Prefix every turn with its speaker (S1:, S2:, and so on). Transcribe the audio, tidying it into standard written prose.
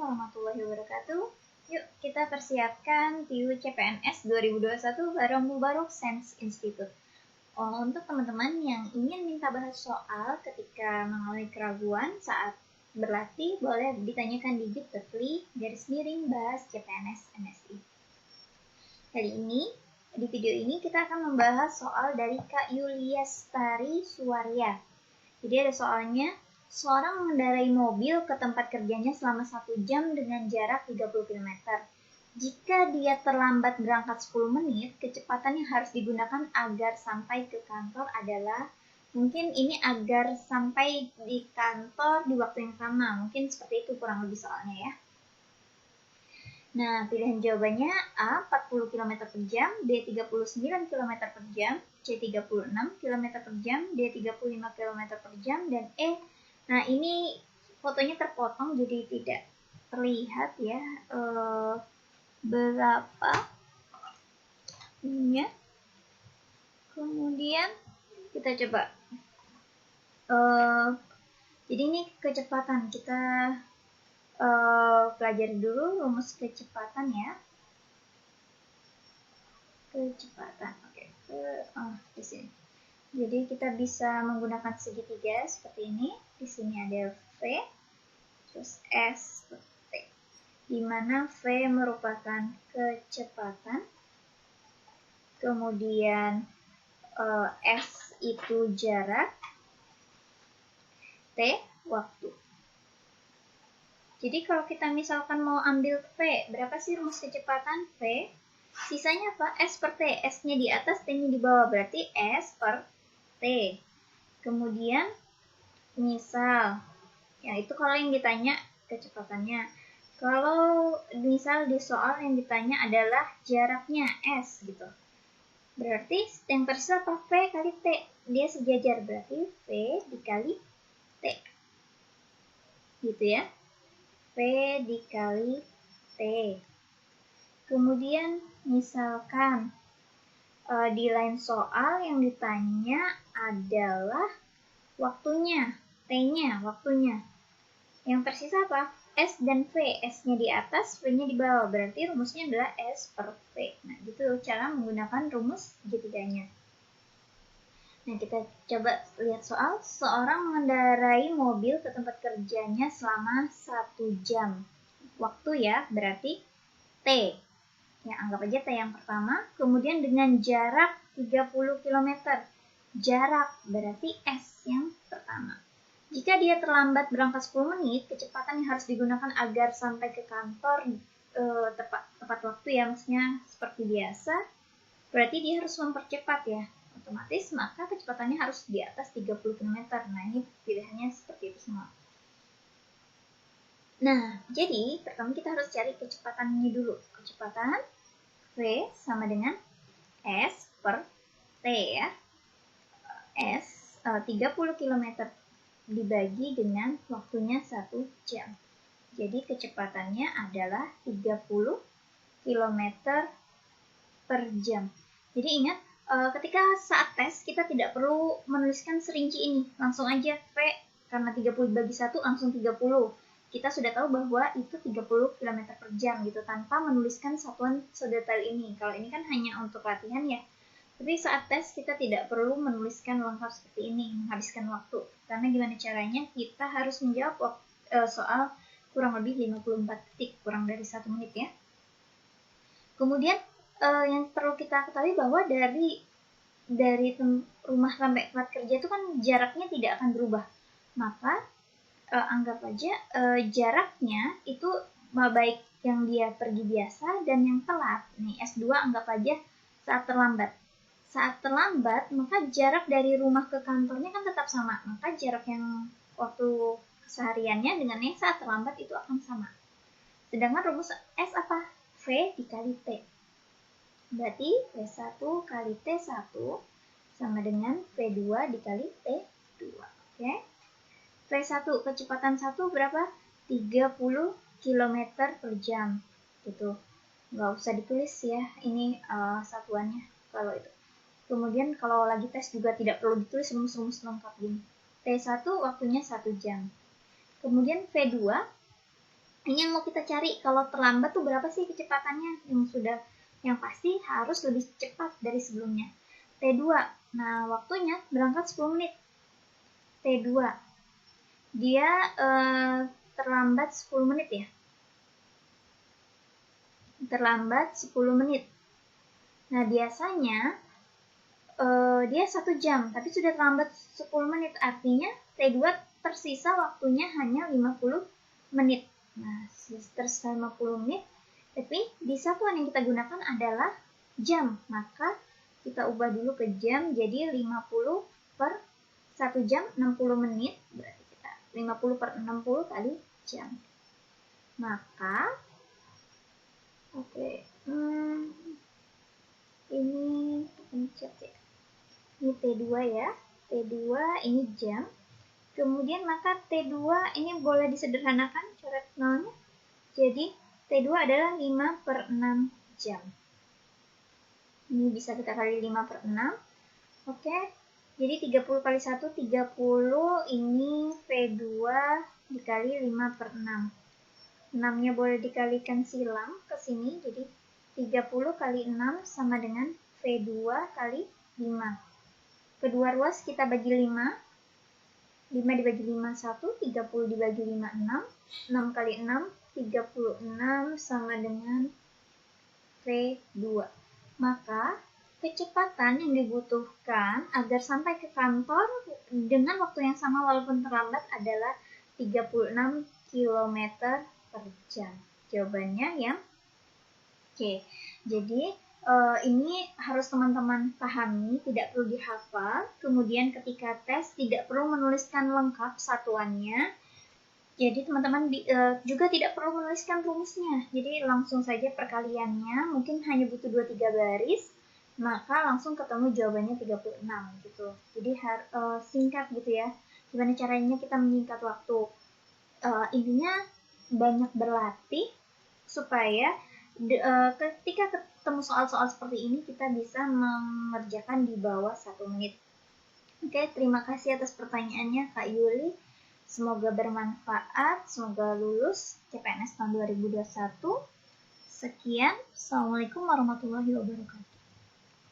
S1: warahmatullahi wabarakatuh. Yuk kita persiapkan TIU CPNS 2021 bareng Mubarak Science Institute. Untuk teman-teman yang ingin minta bahas soal ketika mengalami keraguan saat berlatih, boleh ditanyakan di bit.ly/bahas CPNS MSI. Kali ini, di video ini kita akan membahas soal dari Kak Yuliastari Suwarya. Jadi ada soalnya, seorang mengendarai mobil ke tempat kerjanya selama 1 jam dengan jarak 30 km. Jika dia terlambat berangkat 10 menit, kecepatan yang harus digunakan agar sampai ke kantor adalah, mungkin ini agar sampai di kantor di waktu yang sama. Mungkin seperti itu kurang lebih soalnya ya. Nah, pilihan jawabannya A 40 km per jam, B 39 km per jam, C 36 km per jam, D 35 km per jam, dan E. Nah, ini fotonya terpotong jadi tidak terlihat ya berapa ininya. Kemudian kita coba. Jadi ini kecepatan, kita pelajari dulu rumus kecepatan ya. Kecepatan, oke. Di sini. Jadi kita bisa menggunakan segitiga seperti ini. Di sini ada V, terus S, T. Di mana V merupakan kecepatan, kemudian S itu jarak, T waktu. Jadi kalau kita misalkan mau ambil V, berapa sih rumus kecepatan V? Sisanya apa? S per T. S-nya di atas, T-nya di bawah. Berarti S per T. Kemudian, misal, ya itu kalau yang ditanya kecepatannya. Kalau misal di soal yang ditanya adalah jaraknya S gitu. Berarti yang tersisa apa? V kali T. Dia sejajar. Berarti V dikali T. Gitu ya. V dikali T. Kemudian misalkan di lain soal yang ditanya adalah waktunya, T-nya, waktunya. Yang tersisa apa? S dan V. S-nya di atas, V-nya di bawah. Berarti rumusnya adalah S per V. Nah, gitu cara menggunakan rumus segitiganya. Nah, kita coba lihat soal. Seorang mengendarai mobil ke tempat kerjanya selama 1 jam. Waktu ya, berarti T. Ya, anggap aja T yang pertama. Kemudian dengan jarak 30 km. Jarak berarti S yang pertama. Jika dia terlambat berangkat 10 menit, kecepatan yang harus digunakan agar sampai ke kantor tepat waktu ya, maksudnya seperti biasa. Berarti dia harus mempercepat ya. Otomatis maka kecepatannya harus di atas 30 km. Nah, ini pilihannya seperti itu semua. Nah, jadi pertama kita harus cari kecepatannya dulu. Kecepatan V sama dengan S per T ya. S 30 km dibagi dengan waktunya 1 jam. Jadi kecepatannya adalah 30 km per jam. Jadi ingat, ketika saat tes kita tidak perlu menuliskan serinci ini. Langsung aja V karena 30 bagi 1 langsung 30. Kita sudah tahu bahwa itu 30 km per jam gitu tanpa menuliskan satuan sedetail ini. Kalau ini kan hanya untuk latihan ya. Tapi saat tes kita tidak perlu menuliskan lengkap seperti ini, menghabiskan waktu. Karena gimana caranya? Kita harus menjawab soal kurang lebih 54 detik, kurang dari 1 menit ya. Kemudian yang perlu kita ketahui bahwa dari rumah sampai tempat kerja itu kan jaraknya tidak akan berubah. Maka anggap aja jaraknya itu baik yang dia pergi biasa dan yang telat. Nih S2 anggap aja saat terlambat. Saat terlambat, maka jarak dari rumah ke kantornya kan tetap sama. Maka jarak yang waktu kesehariannya dengan yang saat terlambat itu akan sama. Sedangkan rumus S apa? V dikali T. Berarti V1 kali T1 sama dengan V2 dikali T2. Oke? V1, kecepatan 1 berapa? 30 km per jam. Gitu. Nggak usah ditulis ya, ini satuannya kalau itu. Kemudian kalau lagi tes juga tidak perlu ditulis rumus-rumus lengkap gini. T1 waktunya 1 jam. Kemudian V2, Ini yang mau kita cari, kalau terlambat tuh berapa sih kecepatannya? Yang pasti harus lebih cepat dari sebelumnya. T2, nah waktunya berangkat 10 menit. T2, dia terlambat 10 menit ya. Terlambat 10 menit. Nah biasanya dia 1 jam, tapi sudah terlambat 10 menit. Artinya T2 tersisa waktunya hanya 50 menit. Nah, tersisa 50 menit, tapi di satuan yang kita gunakan adalah jam. Maka kita ubah dulu ke jam, jadi 50 per 1 jam 60 menit. Berarti kita 50 per 60 kali jam. Maka, ini pencet ya. Ini T2 ya, T2 ini jam. Kemudian maka T2 ini boleh disederhanakan coret nolnya. Jadi T2 adalah 5 per 6 jam. Ini bisa kita kali 5 per 6. Oke, jadi 30 kali 1, 30. Ini V2 dikali 5 per 6. 6-nya boleh dikalikan silang ke sini. Jadi 30 kali 6 sama dengan V2 kali 5. Kedua ruas kita bagi 5. 5 dibagi 5, 1. 30 dibagi 5, 6. 6 kali 6, 36 sama dengan V2. Maka kecepatan yang dibutuhkan agar sampai ke kantor dengan waktu yang sama walaupun terlambat adalah 36 km per jam. Jawabannya yang C. Jadi ini harus teman-teman pahami, tidak perlu dihafal. Kemudian ketika tes tidak perlu menuliskan lengkap satuannya. Jadi teman-teman juga tidak perlu menuliskan rumusnya. Jadi langsung saja perkaliannya, mungkin hanya butuh 2-3 baris, maka langsung ketemu jawabannya 36 gitu. Jadi singkat gitu ya. Gimana caranya kita menyingkat waktu? Intinya banyak berlatih supaya ketika ketemu soal-soal seperti ini kita bisa mengerjakan di bawah 1 menit. Oke, terima kasih atas pertanyaannya Kak Yuli. Semoga bermanfaat, semoga lulus CPNS tahun 2021. Sekian, Assalamualaikum warahmatullahi wabarakatuh.